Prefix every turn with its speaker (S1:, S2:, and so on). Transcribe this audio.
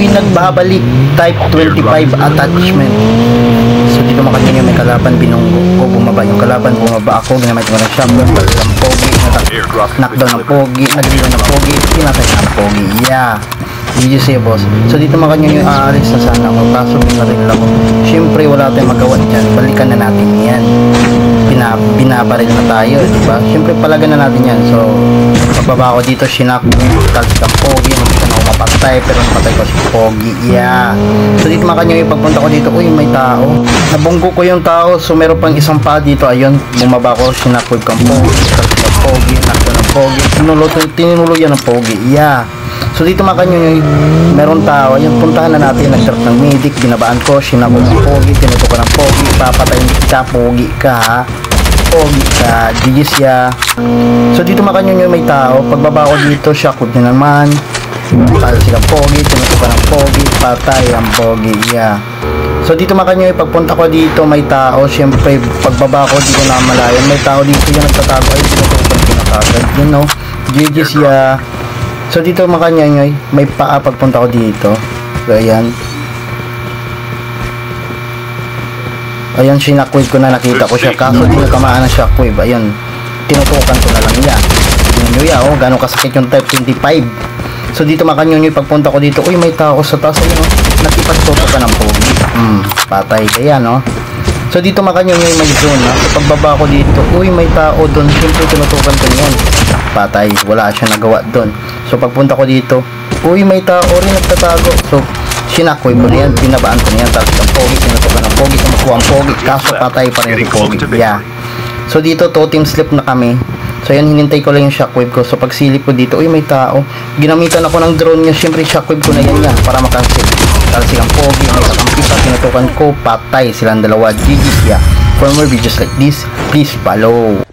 S1: yung nagbabalik type 25 attachment. So dito makanya yung may kalaban, binunggo ko, bumaba yung kalaban, bumaba ako, ginamit ko ng shotgun, balik ng pogi, knockdown ng pogi, nag-reload ng pogi, pinatay ng pogi, yeah. GG boss. So dito makanya yung aalis na sana ako, kaso binaril ako. Siyempre wala tayong magawa dyan, balikan na natin yan. Binabaril na tayo, diba? Siyempre palagan na natin yan. So pagbaba ko dito, shinak talis ng pogi, hindi ko na ako mapatay, pero napatay ko si pogi, yeah. So dito makanya yung pagpunta ko dito, uy may tao, nabunggo ko yung tao, so meron pang isang pa dito, ayun, bumaba ko, shinak ko yung pogi, talis ng pogi, knockdown ng pogi, tinulo yan ng pogi, yeah. So dito makanya yung meron tao, ayun, puntahan na natin, nag-start ng medic, binabaan ko, shinak ko ng pogi, tinuto ko ng pogi, papatayin kita, pogi ka ha, pogi ka, GG's ya. So dito makanya yung may tao, pagbaba ko dito, shockwave na naman, pala silang pogi, tinuto ko ng pogi, patay ang pogi, yeah. So dito makanya yung pagpunta ko dito, may tao, syempre pagbaba ko dito na malayan, may tao dito yung nagtatago, ay tinutukan ko na kagad, you know, GG's ya. So dito makanya nyo, may paa pagpunta ko dito. So ayan. Ayan, sinackwave ko na, nakita ko siya. Kaso di natamaan ng shockwave. Ayan, tinutukan ko na lang niya. Tignan nyo ya, oh, gano'ng kasakit yung type 25. So dito makanya nyo, pagpunta ko dito, uy may tao sa taas. Ayan, oh, nakipagtutukan ng pogi. Patay kaya, no? So dito makanya nyo, may zone, ha? So pagbaba ko dito, uy may tao doon. Siyempre tinutukan ko niyan. Patay, wala siya nagawa doon. So pagpunta ko dito, uy may tao rin nagtatago. So sinackwave ko na yan, binabaan ko na yan, tapos ang pogi, tinutukan ng pogi, tumukuha ang pogi, kaso patay pa rin si pogi, yeah. So dito totem slip na kami. So yan, hinintay ko lang yung shockwave ko. So pag silip ko dito, uy may tao, ginamitan ako ng drone niya, syempre shockwave ko na yan yan para makansip. Tapos silang pogi, may kakampisan, tinutukan ko, patay silang dalawa, GG's yeah. For more videos like this, please follow.